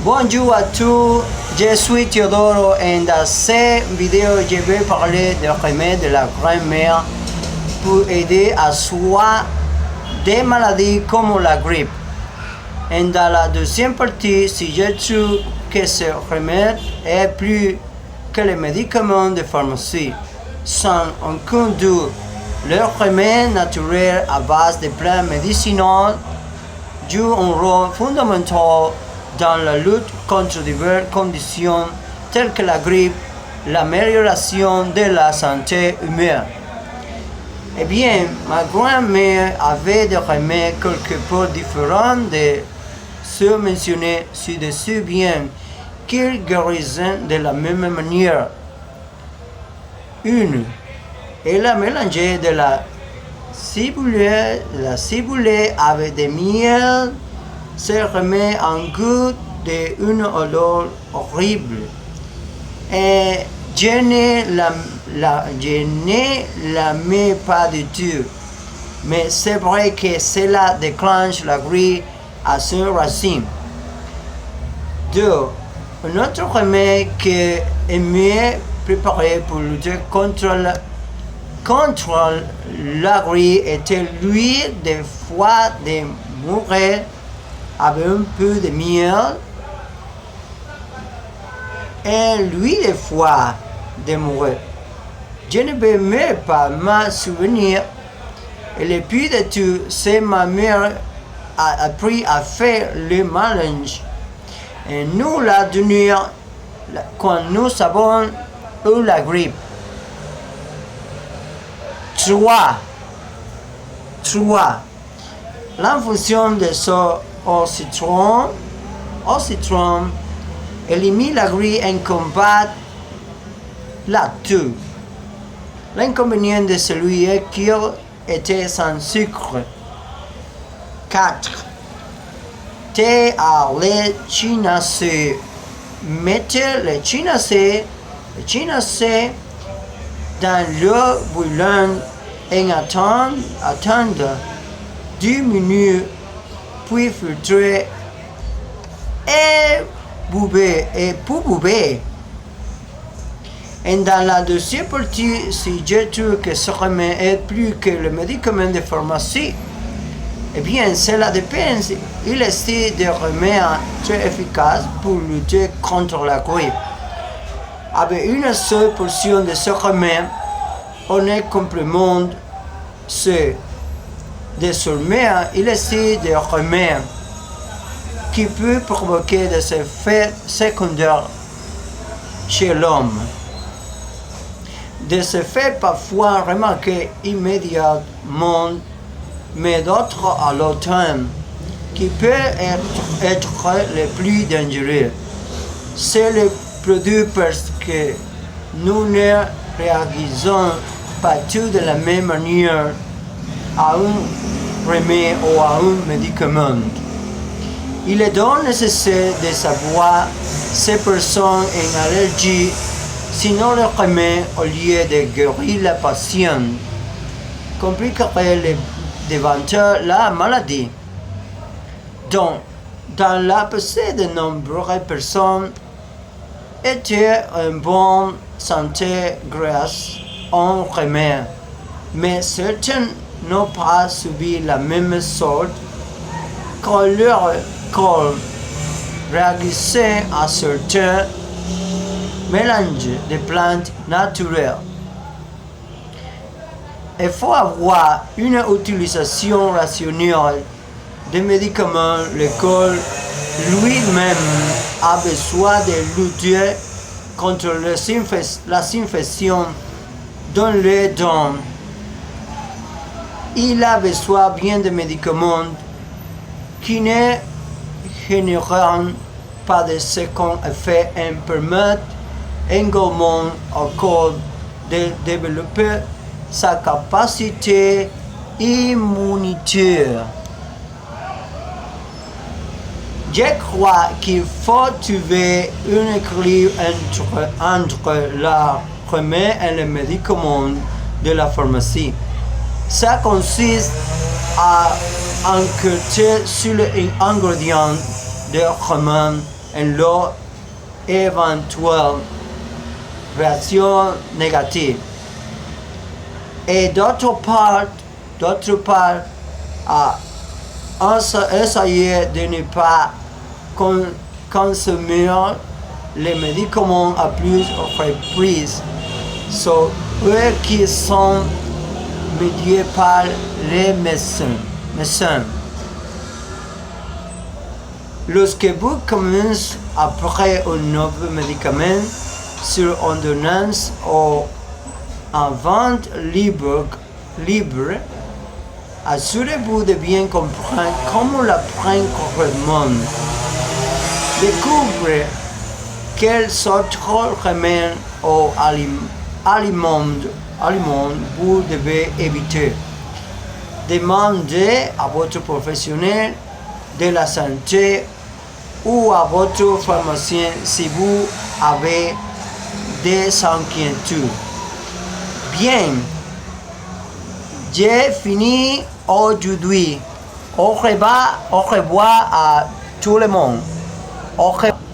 Bonjour à tous, je suis Teodoro et dans cette vidéo je vais parler des remèdes de la grand-mère pour aider à soigner des maladies comme la grippe. Et dans la deuxième partie, si je trouve que ce remède est plus que les médicaments de pharmacie, sans aucun doute, leurs remèdes naturels à base de plantes médicinales jouent un rôle fondamental dans la lutte contre diverses conditions telles que la grippe, l'amélioration de la santé humaine. Eh bien, ma grand-mère avait des remèdes quelque peu différents de ceux mentionnés ci-dessus, bien qu'ils guérissaient de la même manière. Une, elle a mélangé de la ciboulée avec des miel. Ce remède a un goût d'une odeur horrible. Et je ne l'aimais pas du tout. Mais c'est vrai que cela déclenche la grippe à ses racines. 2. Un autre remède qui est mieux préparé pour lutter contre la grippe était l'huile de foie de morue avec un peu de miel. Et l'huile de foie de morue, je ne peux même pas m'en souvenir. Et le plus de tout, c'est ma mère a appris à faire le mélange. Et nous l'a donné quand nous avons eu la grippe. 3. L'infusion de ce au citron élimine la grippe et combat la toux. L'inconvénient de celui est qu'il était sans sucre. 4. Thé à l'échinacée. Mettez l'échinacée dans l'eau bouillante et attendre 10 minutes, puis filtrer et boire. Et dans la deuxième partie, si je trouve que ce remède est plus que le médicament de pharmacie, eh bien cela dépend. Il existe des remèdes très efficaces pour lutter contre la grippe. Avec une seule portion de ce remède, on est complément ce. Désormais, il existe des remèdes qui peuvent provoquer des effets secondaires chez l'homme. Des effets parfois remarqués immédiatement, mais d'autres à long terme, qui peuvent être les plus dangereux. C'est le produit parce que nous ne réagissons pas tous de la même manière à un remède ou à un médicament. Il est donc nécessaire de savoir ces personnes en allergie, sinon le remède, au lieu de guérir la patiente, compliquerait davantage la maladie. Donc, dans la passé de nombreuses personnes étaient en bonne santé grâce à un remède, mais certaines n'ont pas subi la même sorte quand leur corps réagissait à certains mélanges de plantes naturelles. Il faut avoir une utilisation rationnelle des médicaments. Le corps lui-même a besoin de lutter contre les infections dans les dents. Il a besoin bien de médicaments qui ne génèrent pas de second effet et permettent également au corps de développer sa capacité immunitaire. Je crois qu'il faut trouver un équilibre entre la remède et les médicaments de la pharmacie. Ça consiste à enquêter sur les ingrédients de remède leur éventuelle réaction négative. Et d'autre part, essayer de ne pas consommer les médicaments à plusieurs reprises, sont eux qui sont médiés par les médecins. Lorsque vous commencez à prendre un nouveau médicament sur ordonnance ou en vente libre, assurez-vous de bien comprendre comment la prendre correctement. Découvrez quels autres remèdes ou aliments vous devez éviter. Demandez à votre professionnel de la santé ou à votre pharmacien si vous avez des inquiétudes. Bien, j'ai fini aujourd'hui. Au revoir à tout le monde. Au revoir.